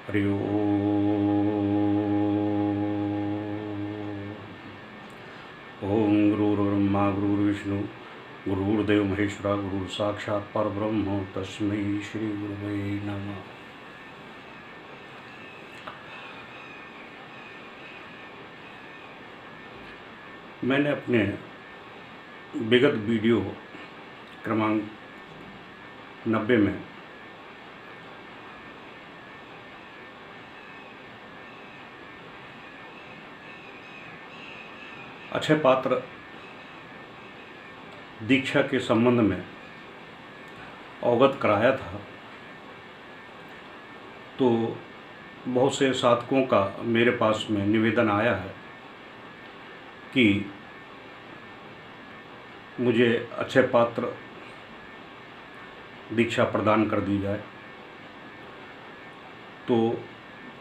हरि ओम गुरुर्ब्रह्मा गुरुर्विष्णु गुरुर्देव महेश्वरा गुरु साक्षात् परब्रह्म तस्मै श्री गुरुवे नमः। मैंने अपने विगत वीडियो क्रमांक 90 में अक्षय पात्र दीक्षा के संबंध में अवगत कराया था, तो बहुत से साधकों का मेरे पास में निवेदन आया है कि मुझे अक्षय पात्र दीक्षा प्रदान कर दी जाए। तो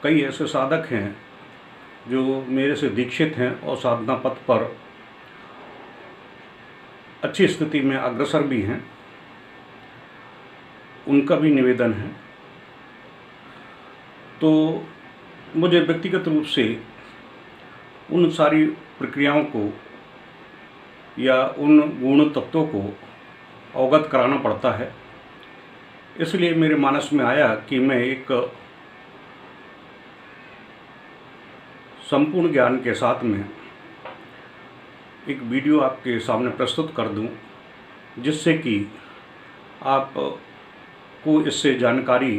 कई ऐसे साधक हैं जो मेरे से दीक्षित हैं और साधना पथ पर अच्छी स्थिति में अग्रसर भी हैं, उनका भी निवेदन है। तो मुझे व्यक्तिगत रूप से उन सारी प्रक्रियाओं को या उन गुण तत्वों को अवगत कराना पड़ता है। इसलिए मेरे मानस में आया कि मैं एक संपूर्ण ज्ञान के साथ में एक वीडियो आपके सामने प्रस्तुत कर दूं, जिससे कि आप को इससे जानकारी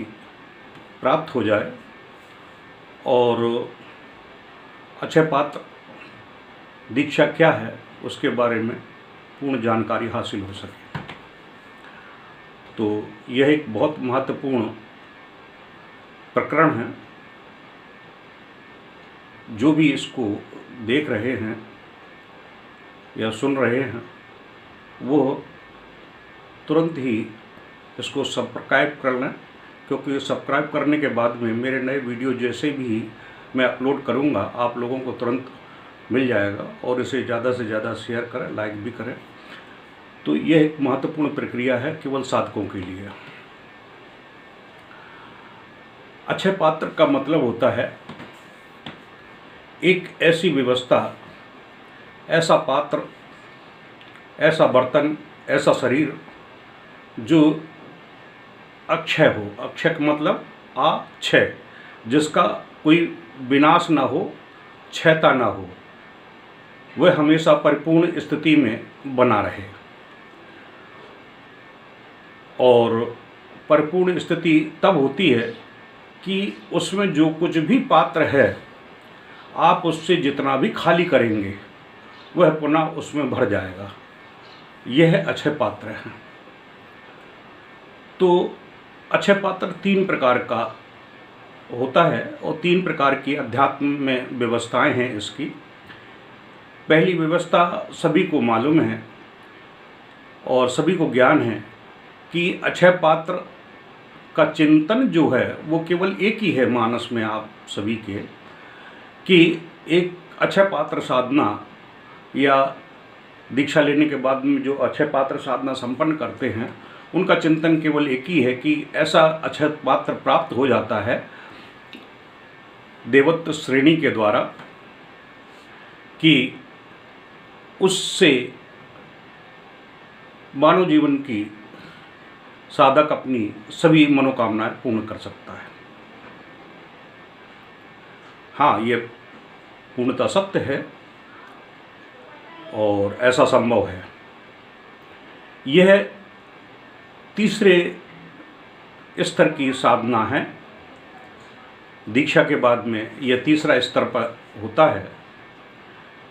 प्राप्त हो जाए और अक्षय पात्र दीक्षा क्या है उसके बारे में पूर्ण जानकारी हासिल हो सके। तो यह एक बहुत महत्वपूर्ण प्रकरण है। जो भी इसको देख रहे हैं या सुन रहे हैं वो तुरंत ही इसको सब्सक्राइब कर लें, क्योंकि सब्सक्राइब करने के बाद में मेरे नए वीडियो जैसे भी मैं अपलोड करूंगा आप लोगों को तुरंत मिल जाएगा। और इसे ज़्यादा से ज़्यादा शेयर करें, लाइक भी करें। तो यह एक महत्वपूर्ण प्रक्रिया है केवल साधकों के लिए। अक्षय पात्र का मतलब होता है एक ऐसी व्यवस्था, ऐसा पात्र, ऐसा बर्तन, ऐसा शरीर जो अक्षय हो। अक्षय का मतलब अक्षय, जिसका कोई विनाश ना हो, क्षयता ना हो, वह हमेशा परिपूर्ण स्थिति में बना रहे। और परिपूर्ण स्थिति तब होती है कि उसमें जो कुछ भी पात्र है आप उससे जितना भी खाली करेंगे वह पुनः उसमें भर जाएगा। यह अक्षय पात्र है। तो अक्षय पात्र 3 प्रकार का होता है और 3 प्रकार की अध्यात्म में व्यवस्थाएं हैं इसकी। पहली व्यवस्था सभी को मालूम है और सभी को ज्ञान है कि अक्षय पात्र का चिंतन जो है वो केवल एक ही है मानस में आप सभी के, कि एक अक्षय पात्र साधना या दीक्षा लेने के बाद में जो अक्षय पात्र साधना संपन्न करते हैं उनका चिंतन केवल एक ही है कि ऐसा अक्षय पात्र प्राप्त हो जाता है देवत्व श्रेणी के द्वारा कि उससे मानव जीवन की साधक अपनी सभी मनोकामनाएं पूर्ण कर सकता है। हाँ, ये पूर्णतः सत्य है और ऐसा संभव है। यह तीसरे स्तर की साधना है। दीक्षा के बाद में यह तीसरा स्तर पर होता है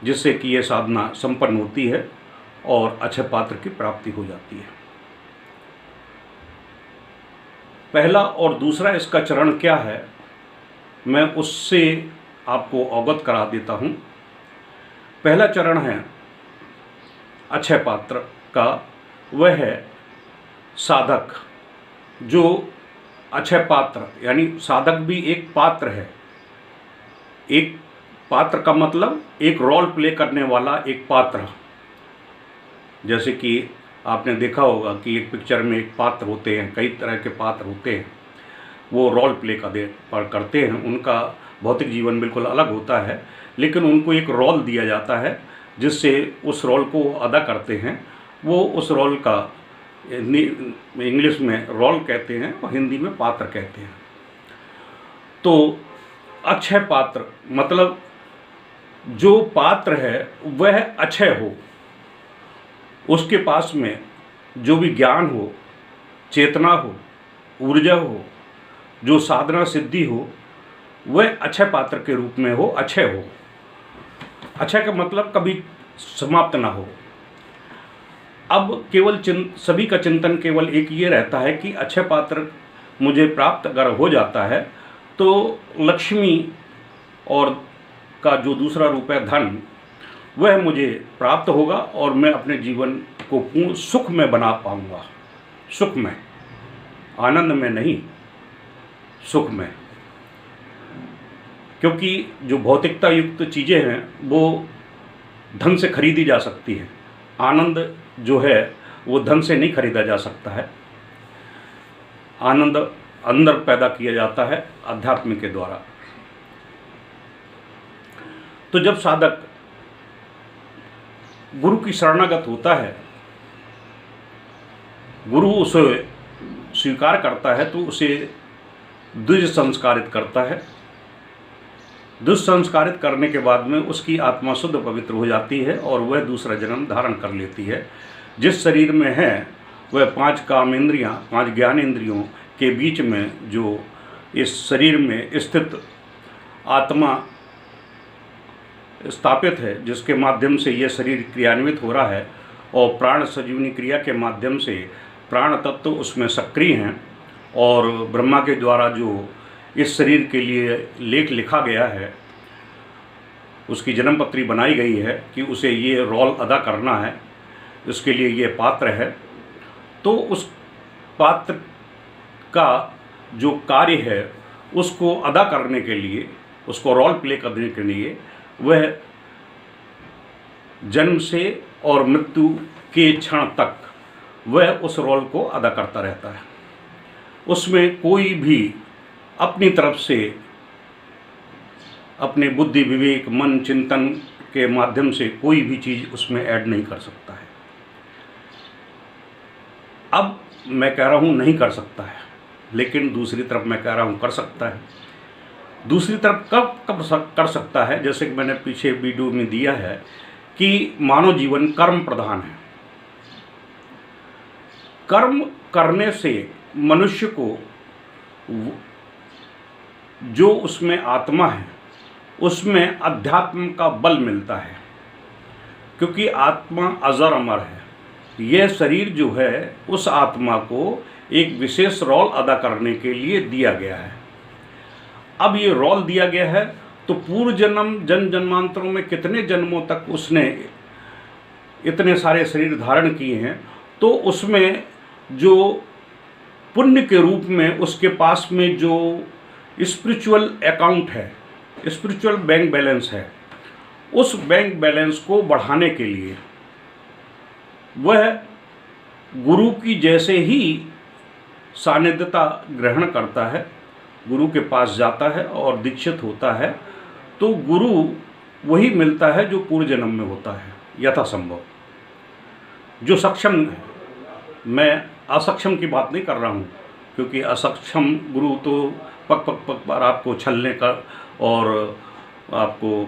जिससे कि यह साधना संपन्न होती है और अक्षय पात्र की प्राप्ति हो जाती है। पहला और दूसरा इसका चरण क्या है मैं उससे आपको अवगत करा देता हूँ। पहला चरण है अक्षय पात्र का, वह है साधक जो अक्षय पात्र, यानी साधक भी एक पात्र है। एक पात्र का मतलब एक रोल प्ले करने वाला एक पात्र। जैसे कि आपने देखा होगा कि एक पिक्चर में एक पात्र होते हैं, कई तरह के पात्र होते हैं। वो रोल प्ले करते हैं। उनका भौतिक जीवन बिल्कुल अलग होता है, लेकिन उनको एक रोल दिया जाता है जिससे उस रोल को अदा करते हैं। वो उस रोल का इंग्लिश में रोल कहते हैं और हिंदी में पात्र कहते हैं। तो अक्षय पात्र मतलब जो पात्र है वह अक्षय हो, उसके पास में जो भी ज्ञान हो, चेतना हो, ऊर्जा हो, जो साधना सिद्धि हो, वह अक्षय पात्र के रूप में हो, अक्षय हो। अक्षय का मतलब कभी समाप्त ना हो। अब केवल सभी का चिंतन केवल एक ये रहता है कि अक्षय पात्र मुझे प्राप्त अगर हो जाता है तो लक्ष्मी और का जो दूसरा रूप है धन, वह मुझे प्राप्त होगा और मैं अपने जीवन को पूर्ण सुख में बना पाऊंगा। सुख में, आनंद में नहीं, सुख में। क्योंकि जो भौतिकता युक्त चीज़ें हैं वो धन से खरीदी जा सकती हैं। आनंद जो है वो धन से नहीं खरीदा जा सकता है। आनंद अंदर पैदा किया जाता है अध्यात्म के द्वारा। तो जब साधक गुरु की शरणागत होता है, गुरु उसे स्वीकार करता है तो उसे द्विज संस्कारित करता है। द्विज संस्कारित करने के बाद में उसकी आत्मा शुद्ध पवित्र हो जाती है और वह दूसरा जन्म धारण कर लेती है। जिस शरीर में है वह 5 काम इंद्रियाँ, 5 ज्ञान इंद्रियों के बीच में जो इस शरीर में स्थित आत्मा स्थापित है, जिसके माध्यम से यह शरीर क्रियान्वित हो रहा है और प्राण संजीवनी क्रिया के माध्यम से प्राण तत्व उसमें सक्रिय हैं और ब्रह्मा के द्वारा जो इस शरीर के लिए लेख लिखा गया है, उसकी जन्मपत्री बनाई गई है कि उसे ये रोल अदा करना है, इसके लिए ये पात्र है। तो उस पात्र का जो कार्य है उसको अदा करने के लिए, उसको रोल प्ले करने के लिए वह जन्म से और मृत्यु के क्षण तक वह उस रोल को अदा करता रहता है। उसमें कोई भी अपनी तरफ से अपने बुद्धि, विवेक, मन, चिंतन के माध्यम से कोई भी चीज़ उसमें ऐड नहीं कर सकता है। अब मैं कह रहा हूँ नहीं कर सकता है, लेकिन दूसरी तरफ मैं कह रहा हूँ कर सकता है। दूसरी तरफ कब कर सकता है, जैसे कि मैंने पीछे वीडियो में दिया है कि मानव जीवन कर्म प्रधान है। कर्म करने से मनुष्य को जो उसमें आत्मा है उसमें अध्यात्म का बल मिलता है, क्योंकि आत्मा अजर अमर है। यह शरीर जो है उस आत्मा को एक विशेष रोल अदा करने के लिए दिया गया है। अब ये रोल दिया गया है तो पूर्व जन्म जन्मांतरों में कितने जन्मों तक उसने इतने सारे शरीर धारण किए हैं, तो उसमें जो पुण्य के रूप में उसके पास में जो स्पिरिचुअल अकाउंट है, स्पिरिचुअल बैंक बैलेंस है, उस बैंक बैलेंस को बढ़ाने के लिए वह गुरु की जैसे ही सानिध्यता ग्रहण करता है, गुरु के पास जाता है और दीक्षित होता है, तो गुरु वही मिलता है जो पूर्व जन्म में होता है यथासंभव, जो सक्षम है। मैं असक्षम की बात नहीं कर रहा हूँ, क्योंकि असक्षम गुरु तो पग पर आपको छलने का और आपको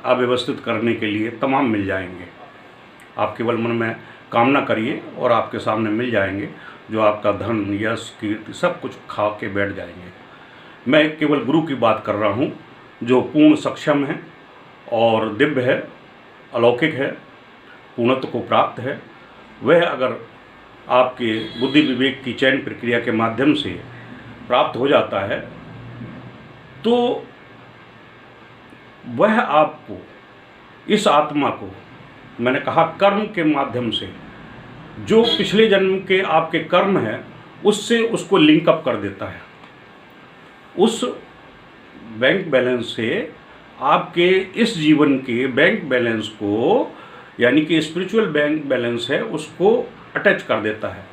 अव्यवस्थित करने के लिए तमाम मिल जाएंगे। आप केवल मन में कामना करिए और आपके सामने मिल जाएंगे, जो आपका धन, यश, कीर्ति सब कुछ खा के बैठ जाएंगे। मैं केवल गुरु की बात कर रहा हूँ जो पूर्ण सक्षम है और दिव्य है, अलौकिक है, पूर्णत्व को प्राप्त है। वह अगर आपके बुद्धि विवेक की चयन प्रक्रिया के माध्यम से प्राप्त हो जाता है तो वह आपको, इस आत्मा को, मैंने कहा कर्म के माध्यम से, जो पिछले जन्म के आपके कर्म हैं उससे उसको लिंकअप कर देता है। उस बैंक बैलेंस से आपके इस जीवन के बैंक बैलेंस को, यानी कि स्पिरिचुअल बैंक बैलेंस है, उसको अटैच कर देता है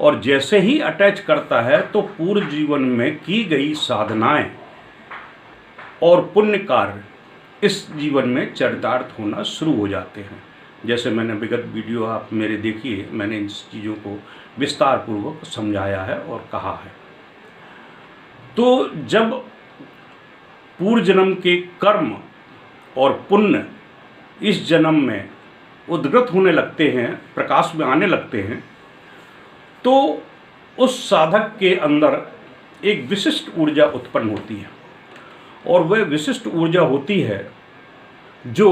और जैसे ही अटैच करता है तो पूर्व जीवन में की गई साधनाएं और पुण्य कार्य इस जीवन में चरितार्थ होना शुरू हो जाते हैं। जैसे मैंने विगत वीडियो आप मेरे देखिए, मैंने इन चीज़ों को विस्तार पूर्वक समझाया है और कहा है। तो जब पूर्व जन्म के कर्म और पुण्य इस जन्म में उद्गत होने लगते हैं, प्रकाश में आने लगते हैं, तो उस साधक के अंदर एक विशिष्ट ऊर्जा उत्पन्न होती है और वह विशिष्ट ऊर्जा होती है जो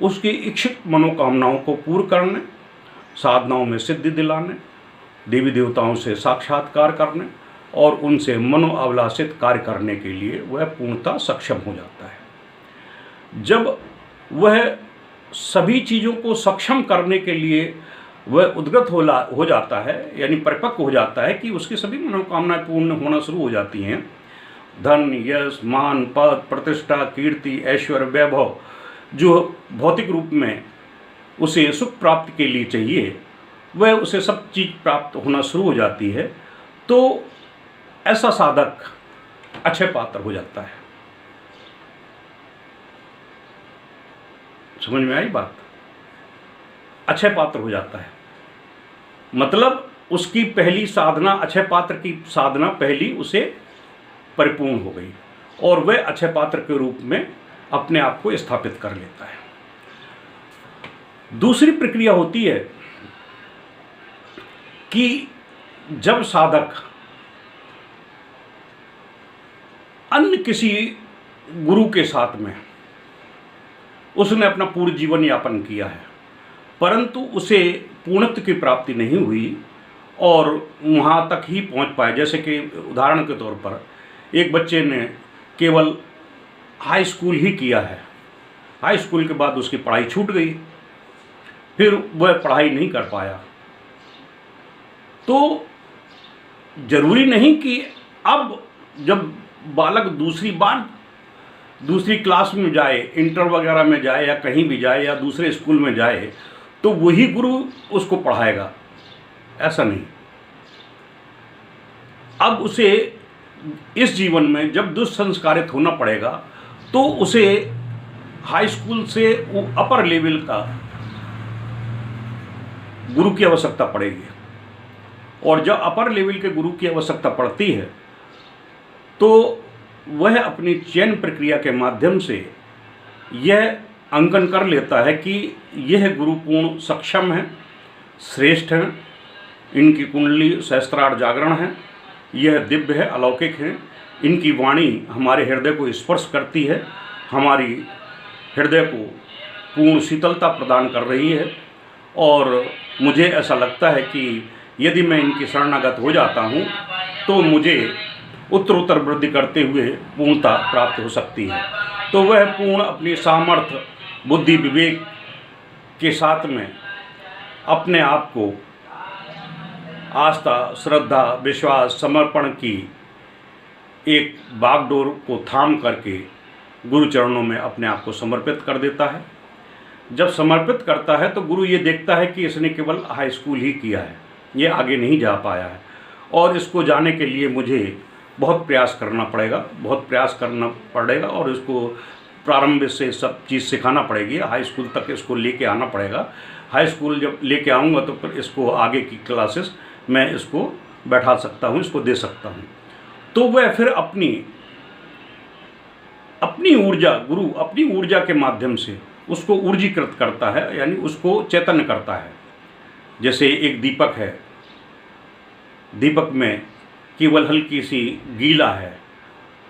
उसकी इच्छित मनोकामनाओं को पूर्ण करने, साधनाओं में सिद्धि दिलाने, देवी देवताओं से साक्षात्कार करने और उनसे मनोअभिलाषित कार्य करने के लिए वह पूर्णतः सक्षम हो जाता है। जब वह सभी चीज़ों को सक्षम करने के लिए वह उद्गत हो जाता है, यानी परिपक्व हो जाता है कि उसकी सभी मनोकामनाएं पूर्ण होना शुरू हो जाती हैं। धन, यश, मान, पद, प्रतिष्ठा, कीर्ति, ऐश्वर्य, वैभव जो भौतिक रूप में उसे सुख प्राप्ति के लिए चाहिए, वह उसे सब चीज़ प्राप्त होना शुरू हो जाती है। तो ऐसा साधक अक्षय पात्र हो जाता है। समझ में आई बात? अक्षय पात्र हो जाता है मतलब उसकी पहली साधना, अक्षय पात्र की साधना पहली उसे परिपूर्ण हो गई और वह अक्षय पात्र के रूप में अपने आप को स्थापित कर लेता है। दूसरी प्रक्रिया होती है कि जब साधक अन्य किसी गुरु के साथ में उसने अपना पूर्ण जीवन यापन किया है, परंतु उसे पूर्णत्व की प्राप्ति नहीं हुई और वहाँ तक ही पहुँच पाए। जैसे कि उदाहरण के तौर पर एक बच्चे ने केवल हाई स्कूल ही किया है, हाई स्कूल के बाद उसकी पढ़ाई छूट गई, फिर वह पढ़ाई नहीं कर पाया। तो जरूरी नहीं कि अब जब बालक दूसरी क्लास में जाए, इंटर वगैरह में जाए या कहीं भी जाए या दूसरे स्कूल में जाए तो वही गुरु उसको पढ़ाएगा, ऐसा नहीं। अब उसे इस जीवन में जब दुष्संस्कारित होना पड़ेगा तो उसे हाई स्कूल से अपर लेवल का गुरु की आवश्यकता पड़ेगी और जब अपर लेवल के गुरु की आवश्यकता पड़ती है तो वह अपनी चयन प्रक्रिया के माध्यम से यह अंकन कर लेता है कि यह गुरु पूर्ण सक्षम है, श्रेष्ठ हैं, इनकी कुंडली सहस्त्रार जागरण है, यह दिव्य है, अलौकिक है, इनकी वाणी हमारे हृदय को स्पर्श करती है, हमारी हृदय को पूर्ण शीतलता प्रदान कर रही है और मुझे ऐसा लगता है कि यदि मैं इनकी शरणागत हो जाता हूँ तो मुझे उत्तरोत्तर वृद्धि करते हुए पूर्णता प्राप्त हो सकती है। तो वह पूर्ण अपनी सामर्थ्य, बुद्धि, विवेक के साथ में अपने आप को आस्था, श्रद्धा, विश्वास, समर्पण की एक बागडोर को थाम करके गुरु चरणों में अपने आप को समर्पित कर देता है। जब समर्पित करता है तो गुरु ये देखता है कि इसने केवल हाई स्कूल ही किया है, ये आगे नहीं जा पाया है और इसको जाने के लिए मुझे बहुत प्रयास करना पड़ेगा और इसको प्रारंभ से सब चीज़ सिखाना पड़ेगी, हाई स्कूल तक इसको लेके आना पड़ेगा। हाई स्कूल जब लेके आऊँगा तो फिर इसको आगे की क्लासेस मैं इसको बैठा सकता हूँ, इसको दे सकता हूँ। तो वह फिर अपनी ऊर्जा, गुरु अपनी ऊर्जा के माध्यम से उसको ऊर्जीकृत करता है, यानी उसको चैतन्य करता है। जैसे एक दीपक है, दीपक में केवल हल्की सी गीला है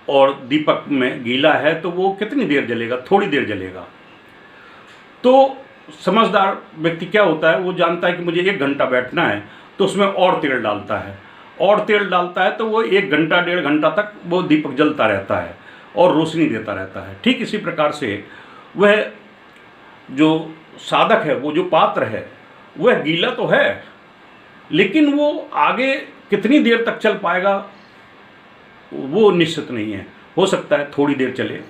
और दीपक में गीला है तो वो कितनी देर जलेगा? थोड़ी देर जलेगा। तो समझदार व्यक्ति क्या होता है, वो जानता है कि मुझे 1 घंटा बैठना है तो उसमें और तेल डालता है, और तेल डालता है तो वो 1 घंटा 1.5 घंटा तक वो दीपक जलता रहता है और रोशनी देता रहता है। ठीक इसी प्रकार से वह जो साधक है, वो जो पात्र है, वह गीला तो है लेकिन वो आगे कितनी देर तक चल पाएगा वो निश्चित नहीं है। हो सकता है थोड़ी देर चले,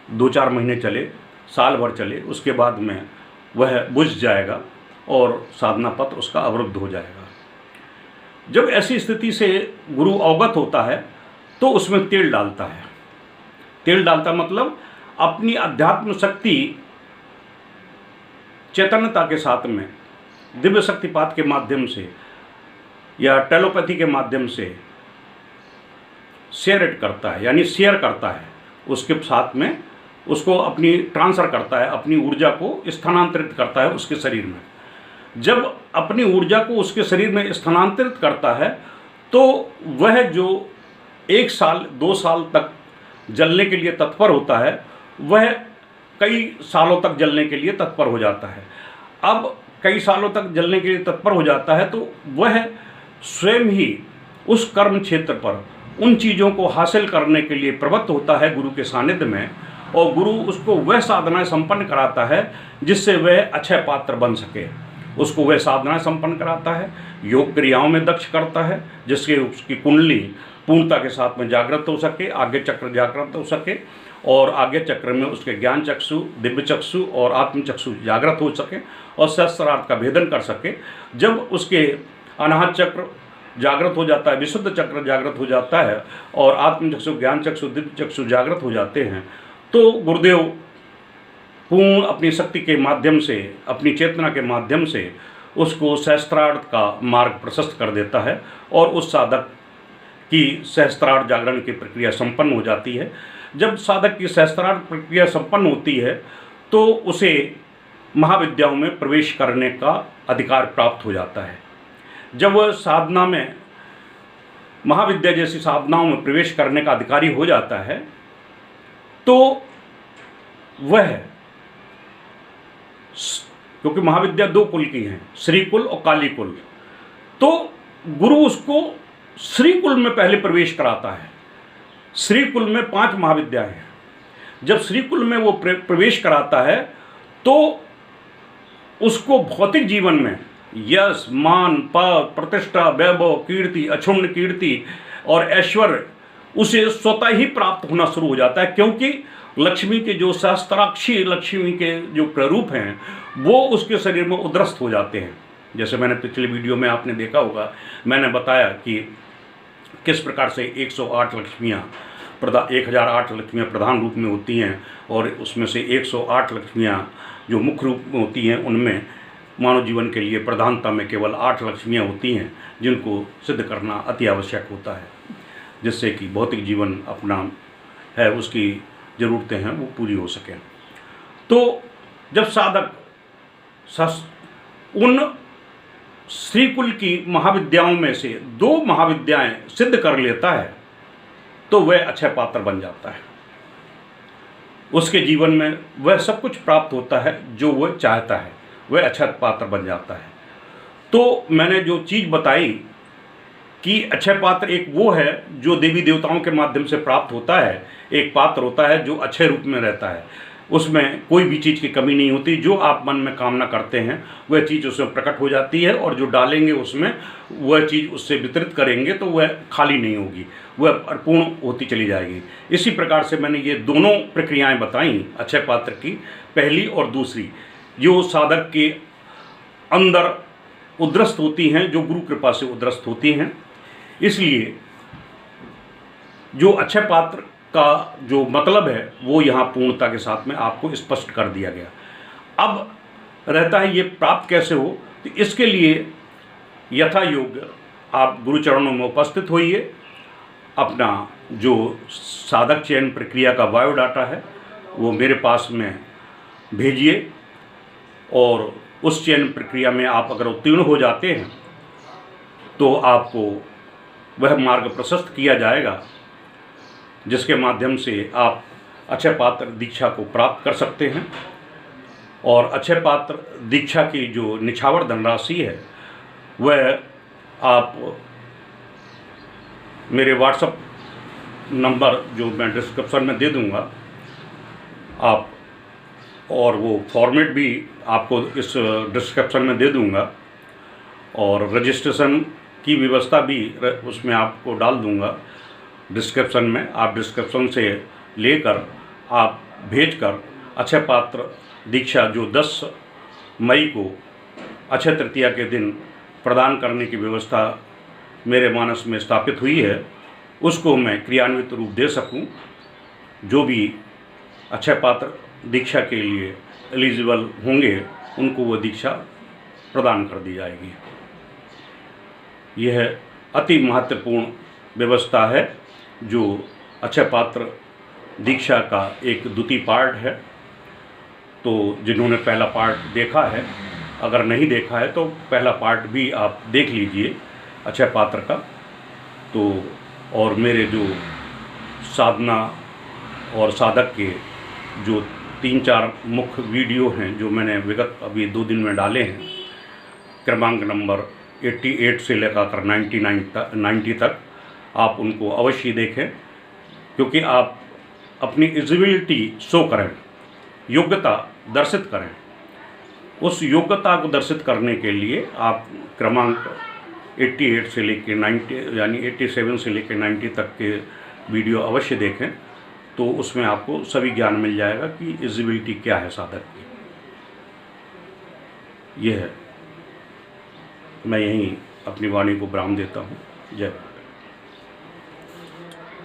2-4 महीने चले, साल भर चले, उसके बाद में वह बुझ जाएगा और साधना पथ उसका अवरुद्ध हो जाएगा। जब ऐसी स्थिति से गुरु अवगत होता है तो उसमें तेल डालता है। तेल डालता मतलब अपनी अध्यात्म शक्ति चैतन्यता के साथ में दिव्य शक्तिपात के माध्यम से या टेलोपैथी के माध्यम से शेयर करता है, यानी शेयर करता है उसके साथ में, उसको अपनी ट्रांसफ़र करता है, अपनी ऊर्जा को स्थानांतरित करता है उसके शरीर में। जब अपनी ऊर्जा को उसके शरीर में स्थानांतरित करता है तो वह जो 1 साल 2 साल तक जलने के लिए तत्पर होता है वह कई सालों तक जलने के लिए तत्पर हो जाता है। अब कई सालों तक जलने के लिए तत्पर हो जाता है तो वह स्वयं ही उस कर्म क्षेत्र पर उन चीज़ों को हासिल करने के लिए प्रवृत्त होता है गुरु के सानिध्य में, और गुरु उसको वह साधनाएं संपन्न कराता है जिससे वह अक्षय पात्र बन सके। उसको वह साधनाएं संपन्न कराता है, योग क्रियाओं में दक्ष करता है जिससे उसकी कुंडली पूर्णता के साथ में जागृत हो सके, आगे चक्र जागृत हो सके और आगे चक्र में उसके ज्ञान चक्षु, दिव्य चक्षु और आत्म चक्षु जागृत हो सके और सहस्त्रार्थ का भेदन कर सके। जब उसके अनाहत चक्र जागृत हो जाता है, विशुद्ध चक्र जागृत हो जाता है और आत्म चक्षु, ज्ञान चक्षु, दिव्य चक्षु जागृत हो जाते हैं तो गुरुदेव पूर्ण अपनी शक्ति के माध्यम से, अपनी चेतना के माध्यम से उसको सहस्त्रार्थ का मार्ग प्रशस्त कर देता है और उस साधक की सहस्त्रार्थ जागरण की प्रक्रिया संपन्न हो जाती है। जब साधक की सहस्त्रार्थ प्रक्रिया संपन्न होती है तो उसे महाविद्याओं में प्रवेश करने का अधिकार प्राप्त हो जाता है। जब वह साधना में, महाविद्या जैसी साधनाओं में प्रवेश करने का अधिकारी हो जाता है तो वह, क्योंकि महाविद्या 2 कुल की हैं, श्री कुल और काली कुल, तो गुरु उसको श्री कुल में पहले प्रवेश कराता है। श्री कुल में 5 महाविद्याएं हैं। जब श्री कुल में वो प्रवेश कराता है तो उसको भौतिक जीवन में यश, मान, पद, प्रतिष्ठा, वैभव, कीर्ति, अक्षुण्ण कीर्ति और ऐश्वर्य उसे स्वतः ही प्राप्त होना शुरू हो जाता है, क्योंकि लक्ष्मी के जो सहस्त्राक्षी लक्ष्मी के जो प्ररूप हैं वो उसके शरीर में उद्रस्त हो जाते हैं। जैसे मैंने पिछले वीडियो में आपने देखा होगा, मैंने बताया कि किस प्रकार से 108 लक्ष्मियाँ 1008 लक्ष्मियाँ प्रधान रूप में होती हैं और उसमें से 108 लक्ष्मियाँ जो मुख्य रूप में होती हैं उनमें मानव जीवन के लिए प्रधानता में केवल 8 लक्ष्मियाँ होती हैं जिनको सिद्ध करना अति आवश्यक होता है, जिससे कि भौतिक जीवन अपना है उसकी ज़रूरतें हैं वो पूरी हो सकें। तो जब साधक उन श्रीकुल की महाविद्याओं में से 2 महाविद्याएं सिद्ध कर लेता है तो वह अक्षय पात्र बन जाता है। उसके जीवन में वह सब कुछ प्राप्त होता है जो वह चाहता है, वह अक्षय पात्र बन जाता है। तो मैंने जो चीज़ बताई कि अक्षय पात्र एक वो है जो देवी देवताओं के माध्यम से प्राप्त होता है, एक पात्र होता है जो अक्षय रूप में रहता है, उसमें कोई भी चीज़ की कमी नहीं होती। जो आप मन में कामना करते हैं वह चीज़ उसमें प्रकट हो जाती है और जो डालेंगे उसमें वह चीज़ उससे वितरित करेंगे तो वह खाली नहीं होगी, वह पूर्ण होती चली जाएगी। इसी प्रकार से मैंने ये दोनों प्रक्रियाएं बताई अक्षय पात्र की, पहली और दूसरी, जो साधक के अंदर उद्रस्त होती हैं, जो गुरु कृपा से उद्रस्त होती हैं। इसलिए जो अक्षय पात्र का जो मतलब है वो यहाँ पूर्णता के साथ में आपको स्पष्ट कर दिया गया। अब रहता है ये प्राप्त कैसे हो, तो इसके लिए यथा योग्य आप गुरु चरणों में उपस्थित होइए, अपना जो साधक चयन प्रक्रिया का बायोडाटा है वो मेरे पास में भेजिए और उस चयन प्रक्रिया में आप अगर उत्तीर्ण हो जाते हैं तो आपको वह मार्ग प्रशस्त किया जाएगा जिसके माध्यम से आप अक्षय पात्र दीक्षा को प्राप्त कर सकते हैं। और अक्षय पात्र दीक्षा की जो निछावर धनराशि है वह आप मेरे व्हाट्सएप नंबर जो मैं डिस्क्रिप्शन में दे दूंगा आप, और वो फॉर्मेट भी आपको इस डिस्क्रिप्शन में दे दूंगा और रजिस्ट्रेशन की व्यवस्था भी उसमें आपको डाल दूंगा डिस्क्रिप्शन में। आप डिस्क्रिप्शन से लेकर आप भेजकर अक्षय पात्र दीक्षा जो 10 मई को अक्षय तृतीया के दिन प्रदान करने की व्यवस्था मेरे मानस में स्थापित हुई है उसको मैं क्रियान्वित रूप दे सकूं। जो भी अक्षय पात्र दीक्षा के लिए एलिजिबल होंगे उनको वो दीक्षा प्रदान कर दी जाएगी। यह अति महत्वपूर्ण व्यवस्था है जो अक्षय पात्र दीक्षा का एक द्वितीय पार्ट है। तो जिन्होंने पहला पार्ट देखा है, अगर नहीं देखा है तो पहला पार्ट भी आप देख लीजिए अक्षय पात्र का। तो और मेरे जो साधना और साधक के जो 3-4 मुख्य वीडियो हैं जो मैंने विगत अभी 2 दिन में डाले हैं, क्रमांक नंबर 88 से लेकर 90 तक आप उनको अवश्य देखें, क्योंकि आप अपनी एलिजिबिलिटी शो करें, योग्यता दर्शित करें। उस योग्यता को दर्शित करने के लिए आप क्रमांक 88 से लेकर 90 यानी 87 से लेकर 90 तक के वीडियो अवश्य देखें। तो उसमें आपको सभी ज्ञान मिल जाएगा कि एलिजिबिलिटी क्या है साधक की। यह है, मैं यहीं अपनी वाणी को विराम देता हूँ। जय।